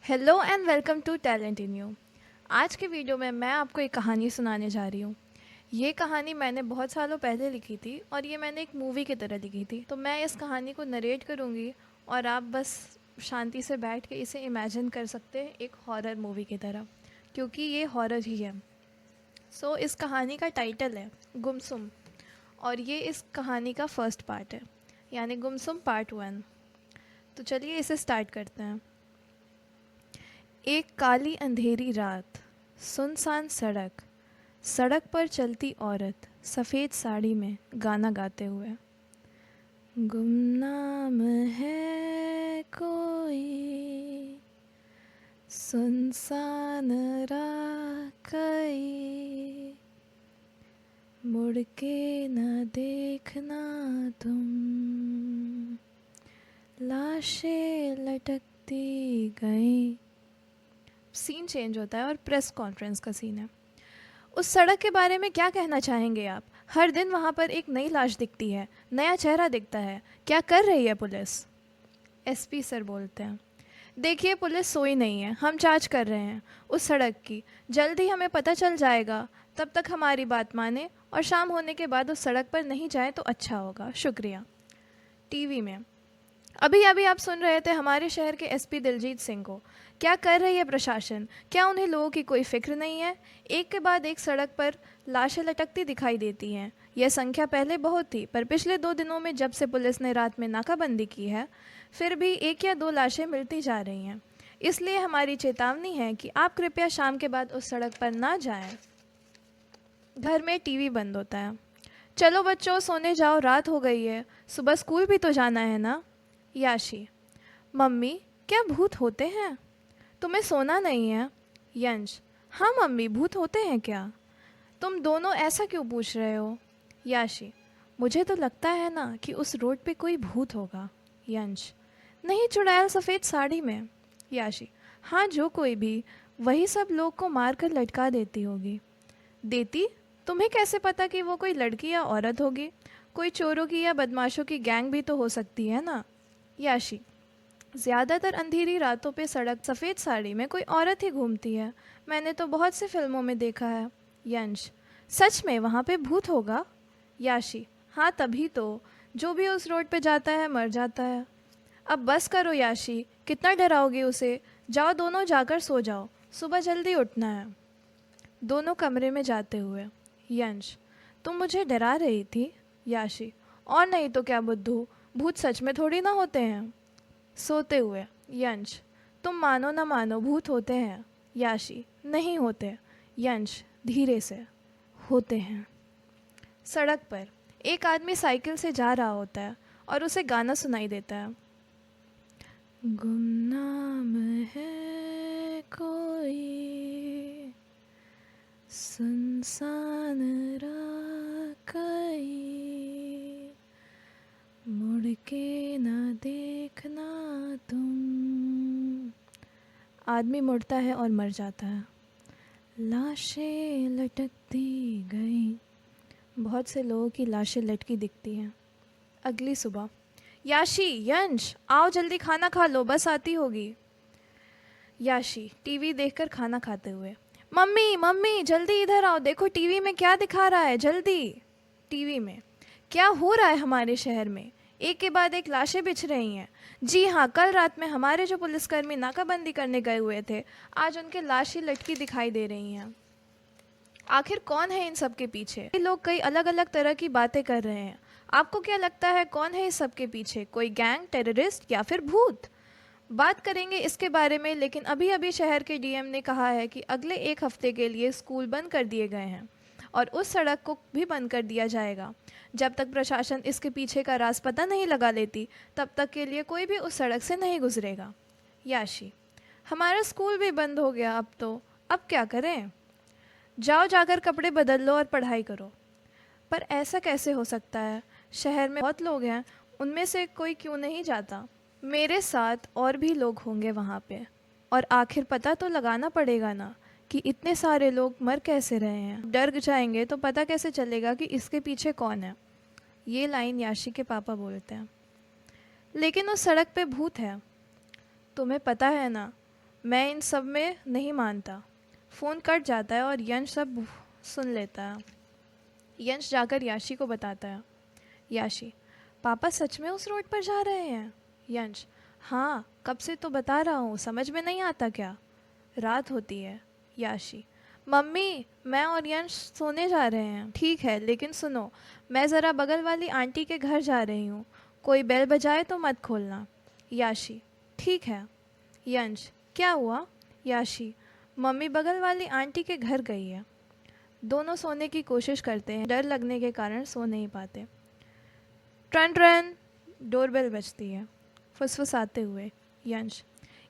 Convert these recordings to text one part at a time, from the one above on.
Hello and welcome to talent in you. आज के video में मैं आपको एक कहानी सुनाने जा रही हूँ। ये कहानी मैंने बहुत सालों पहले लिखी थी और ये मैंने एक मूवी की तरह लिखी थी। तो मैं इस कहानी को नरेट करूँगी और आप बस शांति से बैठ के इसे इमेजिन कर सकते हैं एक हॉरर मूवी की तरह, क्योंकि ये हॉरर ही है। इस कहानी का टाइटल है गुमसुम और ये इस कहानी का फर्स्ट पार्ट है, यानी गुमसुम पार्ट 1। तो चलिए इसे स्टार्ट करते हैं। एक काली अंधेरी रात, सुनसान सड़क, सड़क पर चलती औरत सफ़ेद साड़ी में गाना गाते हुए। गुमनाम है कोई, सुनसान राह कई, मुड़ के न देखना तुम, लाशें लटकती गई। सीन चेंज होता है और प्रेस कॉन्फ्रेंस का सीन है। उस सड़क के बारे में क्या कहना चाहेंगे आप? हर दिन वहाँ पर एक नई लाश दिखती है, नया चेहरा दिखता है। क्या कर रही है पुलिस? एसपी सर बोलते हैं, देखिए पुलिस सोई नहीं है, हम जांच कर रहे हैं उस सड़क की। जल्द ही हमें पता चल जाएगा। तब तक हमारी बात माने और शाम होने के बाद उस सड़क पर नहीं जाए तो अच्छा होगा, शुक्रिया। टीवी में अभी अभी आप सुन रहे थे हमारे शहर के एसपी दिलजीत सिंह को। क्या कर रही है प्रशासन? क्या उन्हें लोगों की कोई फिक्र नहीं है? एक के बाद एक सड़क पर लाशें लटकती दिखाई देती हैं। यह संख्या पहले बहुत थी, पर पिछले 2 दिनों में जब से पुलिस ने रात में नाकाबंदी की है, फिर भी 1 या 2 लाशें मिलती जा रही हैं। इसलिए हमारी चेतावनी है कि आप कृपया शाम के बाद उस सड़क पर ना जाएं। घर में टीवी बंद होता है। चलो बच्चों, सोने जाओ, रात हो गई है, सुबह स्कूल भी तो जाना है ना। याशी, मम्मी क्या भूत होते हैं? तुम्हें सोना नहीं है? यंश, हाँ मम्मी, भूत होते हैं क्या? तुम दोनों ऐसा क्यों पूछ रहे हो? याशी, मुझे तो लगता है ना कि उस रोड पे कोई भूत होगा। यंश, नहीं, चुड़ैल सफ़ेद साड़ी में। याशी, हाँ जो कोई भी, वही सब लोग को मारकर लटका देती होगी। देती? तुम्हें कैसे पता कि वो कोई लड़की या औरत होगी? कोई चोरों की या बदमाशों की गैंग भी तो हो सकती है ना। याशी, ज़्यादातर अंधेरी रातों पे सड़क सफ़ेद साड़ी में कोई औरत ही घूमती है। मैंने तो बहुत सी फिल्मों में देखा है। यंश, सच में वहाँ पे भूत होगा? याशी, हाँ तभी तो, जो भी उस रोड पे जाता है मर जाता है। अब बस करो याशी, कितना डराओगे उसे? जाओ दोनों जाकर सो जाओ, सुबह जल्दी उठना है। दोनों कमरे में जाते हुए। यंश, तुम मुझे डरा रही थी? याशी, और नहीं तो क्या बुद्धू, भूत सच में थोड़ी ना होते हैं। सोते हुए। यंश, तुम मानो ना मानो, भूत होते हैं। याशी, नहीं होते। यंश, धीरे से, होते हैं। सड़क पर एक आदमी साइकिल से जा रहा होता है और उसे गाना सुनाई देता है। गुमनाम है कोई, सुनसान राह कई, मुड़ के ना देखना तुम। आदमी मुड़ता है और मर जाता है। लाशें लटकती गई। बहुत से लोगों की लाशें लटकी दिखती हैं। अगली सुबह। याशी, यंश, आओ जल्दी खाना खा लो, बस आती होगी। याशी टीवी देखकर खाना खाते हुए, मम्मी मम्मी जल्दी इधर आओ, देखो टीवी में क्या दिखा रहा है, जल्दी। टीवी में, क्या हो रहा है हमारे शहर में? एक के बाद एक लाशें बिछ रही हैं। जी हाँ, कल रात में हमारे जो पुलिसकर्मी नाकाबंदी करने गए हुए थे, आज उनके लाशें लटकी दिखाई दे रही हैं। आखिर कौन है इन सब के पीछे? ये लोग कई अलग अलग तरह की बातें कर रहे हैं। आपको क्या लगता है कौन है इस सब के पीछे? कोई गैंग, टेररिस्ट या फिर भूत? बात करेंगे इसके बारे में, लेकिन अभी अभी शहर के डीएम ने कहा है कि अगले 1 हफ्ते के लिए स्कूल बंद कर दिए गए हैं और उस सड़क को भी बंद कर दिया जाएगा। जब तक प्रशासन इसके पीछे का राज पता नहीं लगा लेती, तब तक के लिए कोई भी उस सड़क से नहीं गुजरेगा। याशी, हमारा स्कूल भी बंद हो गया, अब क्या करें? जाओ जाकर कपड़े बदल लो और पढ़ाई करो। पर ऐसा कैसे हो सकता है? शहर में बहुत लोग हैं, उनमें से कोई क्यों नहीं जाता? मेरे साथ और भी लोग होंगे वहाँ पे, और आखिर पता तो लगाना पड़ेगा ना कि इतने सारे लोग मर कैसे रहे हैं। डर जाएंगे तो पता कैसे चलेगा कि इसके पीछे कौन है? ये लाइन याशी के पापा बोलते हैं। लेकिन उस सड़क पे भूत है, तुम्हें पता है ना, मैं इन सब में नहीं मानता। फ़ोन कट जाता है और यंश सब सुन लेता है। यंश जाकर याशी को बताता है। याशी, पापा सच में उस रोड पर जा रहे हैं? यंश, हाँ, कब से तो बता रहा हूँ, समझ में नहीं आता क्या? रात होती है। याशी, मम्मी, मैं और यंश सोने जा रहे हैं। ठीक है, लेकिन सुनो, मैं ज़रा बगल वाली आंटी के घर जा रही हूँ, कोई बेल बजाए तो मत खोलना। याशी, ठीक है। यंश, क्या हुआ? याशी, मम्मी बगल वाली आंटी के घर गई है। दोनों सोने की कोशिश करते हैं, डर लगने के कारण सो नहीं पाते। ट्रन ट्रन, डोरबेल बजती है। फुसफुसाते हुए यंश,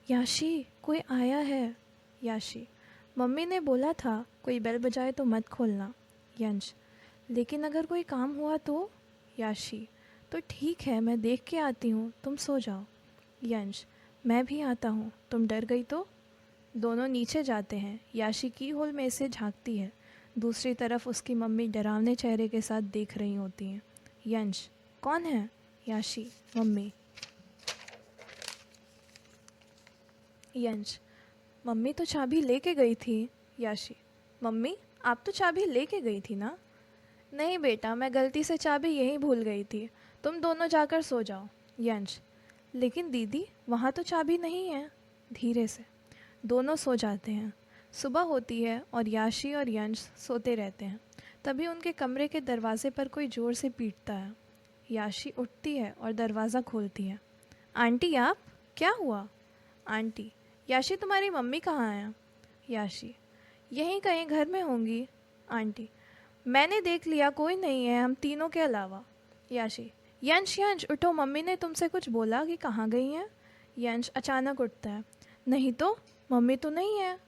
याशी, कोई आया है। याशी, मम्मी ने बोला था कोई बेल बजाए तो मत खोलना। यंश, लेकिन अगर कोई काम हुआ तो? याशी, तो ठीक है, मैं देख के आती हूँ, तुम सो जाओ। यंश, मैं भी आता हूँ, तुम डर गई तो? दोनों नीचे जाते हैं। याशी की होल में से झांकती है। दूसरी तरफ उसकी मम्मी डरावने चेहरे के साथ देख रही होती हैं। यंश, कौन है? याशी, मम्मी। यंश, मम्मी तो चाबी लेके गई थी। याशी, मम्मी, आप तो चाबी लेके गई थी ना? नहीं बेटा, मैं गलती से चाबी यहीं भूल गई थी, तुम दोनों जाकर सो जाओ। यंश, लेकिन दीदी, वहाँ तो चाबी नहीं है। धीरे से। दोनों सो जाते हैं। सुबह होती है और याशी और यंश सोते रहते हैं। तभी उनके कमरे के दरवाजे पर कोई ज़ोर से पीटता है। याशी उठती है और दरवाज़ा खोलती है। आंटी, आप? क्या हुआ? आंटी, याशी, तुम्हारी मम्मी कहाँ है? याशी, यहीं कहीं घर में होंगी। आंटी, मैंने देख लिया, कोई नहीं है, हम तीनों के अलावा। याशी, यंश यंश उठो, मम्मी ने तुमसे कुछ बोला कि कहाँ गई हैं? यंश अचानक उठता है। नहीं तो, मम्मी तो नहीं है।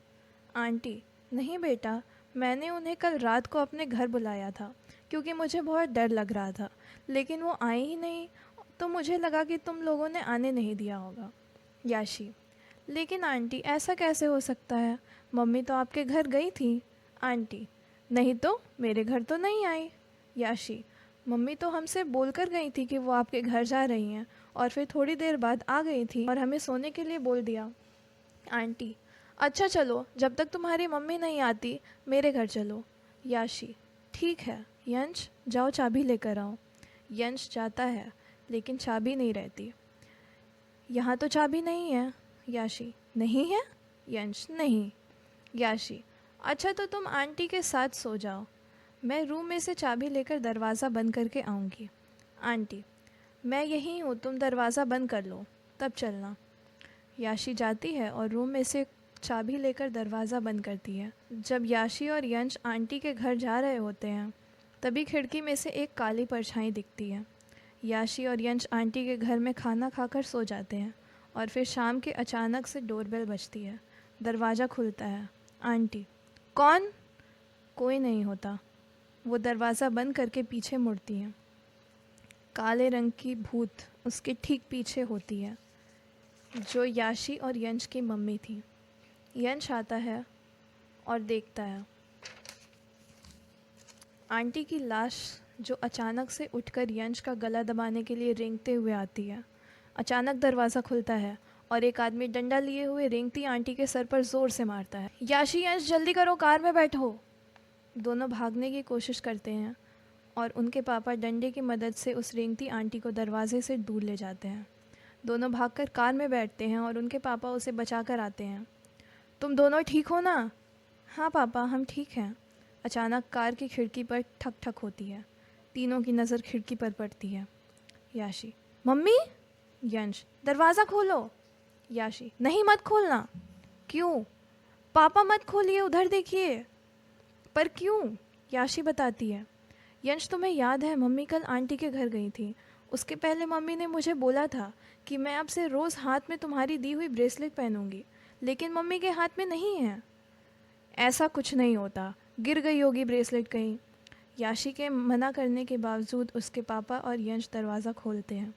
आंटी, नहीं बेटा, मैंने उन्हें कल रात को अपने घर बुलाया था क्योंकि मुझे बहुत डर लग रहा था, लेकिन वो आई ही नहीं, तो मुझे लगा कि तुम लोगों ने आने नहीं दिया होगा। याशी, लेकिन आंटी, ऐसा कैसे हो सकता है? मम्मी तो आपके घर गई थी। आंटी, नहीं तो, मेरे घर तो नहीं आई। याशी, मम्मी तो हमसे बोलकर गई थी कि वो आपके घर जा रही हैं, और फिर थोड़ी देर बाद आ गई थी और हमें सोने के लिए बोल दिया। आंटी, अच्छा चलो, जब तक तुम्हारी मम्मी नहीं आती मेरे घर चलो। याशी, ठीक है। यंश, जाओ चाबी लेकर आओ। यंश जाता है, लेकिन चाबी नहीं रहती। यहाँ तो चाबी नहीं है। याशी, नहीं है? यंश, नहीं। याशी, अच्छा तो तुम आंटी के साथ सो जाओ, मैं रूम में से चाबी लेकर दरवाज़ा बंद करके आऊँगी। आंटी, मैं यहीं हूँ, तुम दरवाज़ा बंद कर लो, तब चलना। याशी जाती है और रूम में से चाबी लेकर दरवाज़ा बंद करती है। जब याशी और यंश आंटी के घर जा रहे होते हैं, तभी खिड़की में से एक काली परछाई दिखती है। याशी और यंश आंटी के घर में खाना खाकर सो जाते हैं और फिर शाम के अचानक से डोरबेल बजती है। दरवाज़ा खुलता है। आंटी, कौन? कोई नहीं होता। वो दरवाज़ा बंद करके पीछे मुड़ती हैं। काले रंग की भूत उसके ठीक पीछे होती है, जो याशी और यंश की मम्मी थी। यंश आता है और देखता है आंटी की लाश, जो अचानक से उठकर यंश का गला दबाने के लिए रेंगते हुए आती है। अचानक दरवाज़ा खुलता है और एक आदमी डंडा लिए हुए रेंगती आंटी के सर पर ज़ोर से मारता है। याशी, यंश, जल्दी करो, कार में बैठो। दोनों भागने की कोशिश करते हैं और उनके पापा डंडे की मदद से उस रेंगती आंटी को दरवाजे से दूर ले जाते हैं। दोनों भागकर कार में बैठते हैं और उनके पापा उसे बचाकर आते हैं। तुम दोनों ठीक हो ना? हाँ पापा, हम ठीक हैं। अचानक कार की खिड़की पर ठक ठक होती है। तीनों की नज़र खिड़की पर पड़ती है। याशी, मम्मी? यंश, दरवाज़ा खोलो। याशी, नहीं, मत खोलना। क्यों? पापा मत खोलिए, उधर देखिए। पर क्यों? याशी बताती है। यंश, तुम्हें याद है मम्मी कल आंटी के घर गई थी। उसके पहले मम्मी ने मुझे बोला था कि मैं अब से रोज़ हाथ में तुम्हारी दी हुई ब्रेसलेट पहनूंगी, लेकिन मम्मी के हाथ में नहीं है। ऐसा कुछ नहीं होता, गिर गई होगी ब्रेसलेट कहीं। याशी के मना करने के बावजूद उसके पापा और यंश दरवाज़ा खोलते हैं।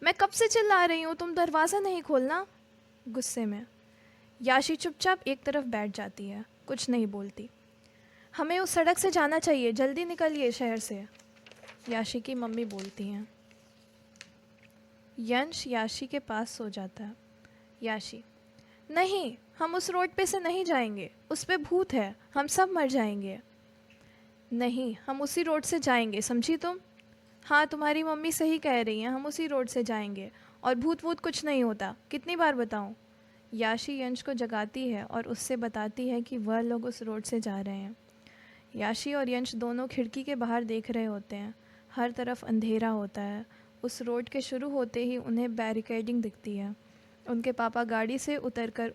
मैं कब से चिल्ला रही हूँ, तुम दरवाज़ा नहीं खोलना। गुस्से में याशी चुपचाप एक तरफ बैठ जाती है, कुछ नहीं बोलती। हमें उस सड़क से जाना चाहिए, जल्दी निकलिए शहर से, याशी की मम्मी बोलती हैं। यंश याशी के पास सो जाता है। याशी, नहीं, हम उस रोड पे से नहीं जाएंगे, उस पे भूत है, हम सब मर जाएंगे। नहीं, हम उसी रोड से जाएंगे, समझी तुम? हाँ, तुम्हारी मम्मी सही कह रही हैं, हम उसी रोड से जाएंगे और भूत वूत कुछ नहीं होता। कितनी बार बताऊं? याशी यंश को जगाती है और उससे बताती है कि वह लोग उस रोड से जा रहे हैं। याशी और यंश दोनों खिड़की के बाहर देख रहे होते हैं। हर तरफ अंधेरा होता है। उस रोड के शुरू होते ही उन्हें बैरिकेडिंग दिखती है। उनके पापा गाड़ी से उतरकर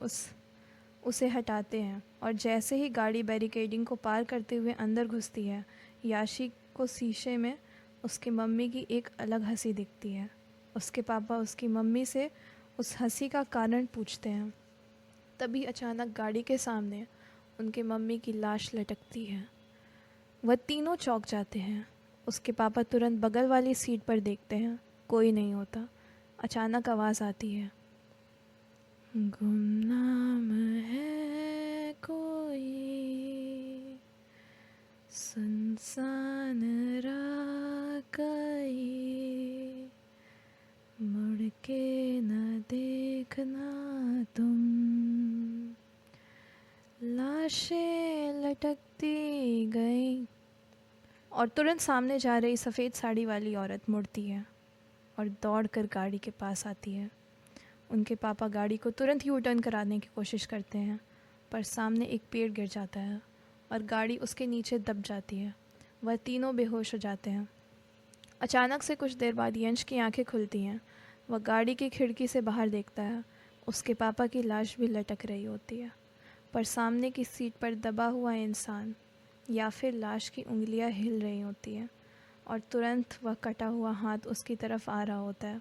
उसे हटाते हैं और जैसे ही गाड़ी बैरिकेडिंग को पार करते हुए अंदर घुसती है, याशी को शीशे में उसकी मम्मी की एक अलग हंसी दिखती है। उसके पापा उसकी मम्मी से उस हंसी का कारण पूछते हैं। तभी अचानक गाड़ी के सामने उनके मम्मी की लाश लटकती है। वह तीनों चौंक जाते हैं। उसके पापा तुरंत बगल वाली सीट पर देखते हैं, कोई नहीं होता। अचानक आवाज़ आती है, गुमनाम है कोई सुनसान राह कई, मुड़ के न देखना तुम, लाशें लटकती गई। और तुरंत सामने जा रही सफ़ेद साड़ी वाली औरत मुड़ती है और दौड़कर गाड़ी के पास आती है। उनके पापा गाड़ी को तुरंत यू टर्न कराने की कोशिश करते हैं, पर सामने एक पेड़ गिर जाता है और गाड़ी उसके नीचे दब जाती है। वह तीनों बेहोश हो जाते हैं। अचानक से कुछ देर बाद यंश की आंखें खुलती हैं। वह गाड़ी की खिड़की से बाहर देखता है। उसके पापा की लाश भी लटक रही होती है, पर सामने की सीट पर दबा हुआ इंसान या फिर लाश की उंगलियां हिल रही होती हैं और तुरंत वह कटा हुआ हाथ उसकी तरफ आ रहा होता है।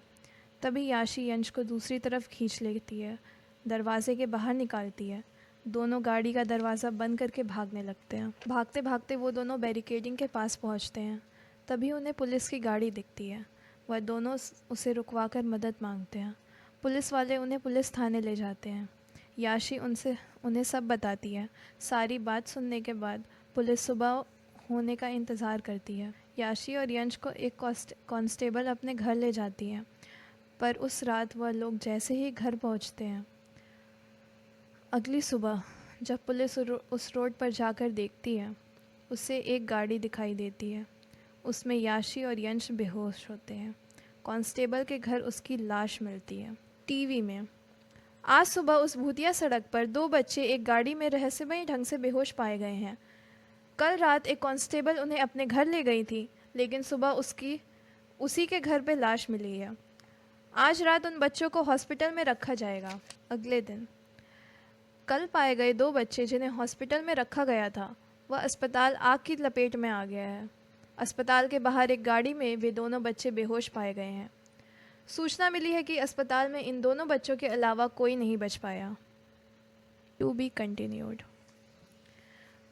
तभी याशी यंश को दूसरी तरफ खींच लेती है, दरवाजे के बाहर निकालती है। दोनों गाड़ी का दरवाज़ा बंद करके भागने लगते हैं। भागते भागते वो दोनों बैरिकेडिंग के पास पहुंचते हैं। तभी उन्हें पुलिस की गाड़ी दिखती है। वह दोनों उसे रुकवाकर मदद मांगते हैं। पुलिस वाले उन्हें पुलिस थाने ले जाते हैं। याशी उन्हें सब बताती है। सारी बात सुनने के बाद पुलिस सुबह होने का इंतज़ार करती है। याशी और यंश को एक कांस्टेबल अपने घर ले जाती है, पर उस रात वह लोग जैसे ही घर पहुंचते हैं, अगली सुबह जब पुलिस उस रोड पर जाकर देखती है, उसे एक गाड़ी दिखाई देती है। उसमें याशी और यंश बेहोश होते हैं। कांस्टेबल के घर उसकी लाश मिलती है। टीवी में आज सुबह उस भूतिया सड़क पर 2 बच्चे एक गाड़ी में रहस्यमयी ढंग से बेहोश पाए गए हैं। कल रात एक कांस्टेबल उन्हें अपने घर ले गई थी, लेकिन सुबह उसी के घर पे लाश मिली है। आज रात उन बच्चों को हॉस्पिटल में रखा जाएगा। अगले दिन कल पाए गए 2 बच्चे जिन्हें हॉस्पिटल में रखा गया था, वह अस्पताल आग की लपेट में आ गया है। अस्पताल के बाहर एक गाड़ी में वे दोनों बच्चे बेहोश पाए गए हैं। सूचना मिली है कि अस्पताल में इन दोनों बच्चों के अलावा कोई नहीं बच पाया। To be continued.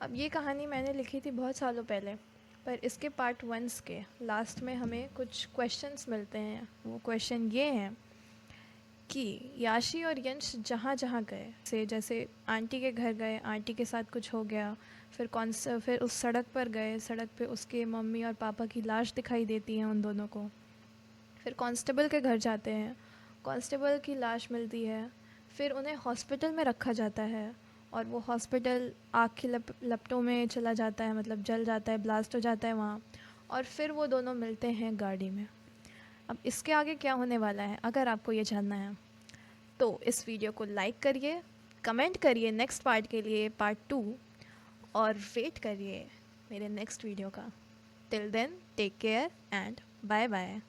अब ये कहानी मैंने लिखी थी बहुत सालों पहले, पर इसके पार्ट 1 के लास्ट में हमें कुछ क्वेश्चंस मिलते हैं। वो क्वेश्चन ये हैं कि याशी और यंश जहाँ जहाँ गए, जैसे आंटी के घर गए, आंटी के साथ कुछ हो गया, फिर उस सड़क पर गए, सड़क पे उसके मम्मी और पापा की लाश दिखाई देती है उन दोनों को। फिर कांस्टेबल के घर जाते हैं, कांस्टेबल की लाश मिलती है। फिर उन्हें हॉस्पिटल में रखा जाता है और वो हॉस्पिटल आग की लपटों में चला जाता है, मतलब जल जाता है, ब्लास्ट हो जाता है वहाँ। और फिर वो दोनों मिलते हैं गाड़ी में। अब इसके आगे क्या होने वाला है, अगर आपको ये जानना है तो इस वीडियो को लाइक करिए, कमेंट करिए नेक्स्ट पार्ट के लिए, पार्ट 2, और वेट करिए मेरे नेक्स्ट वीडियो का। Till then take care and bye bye.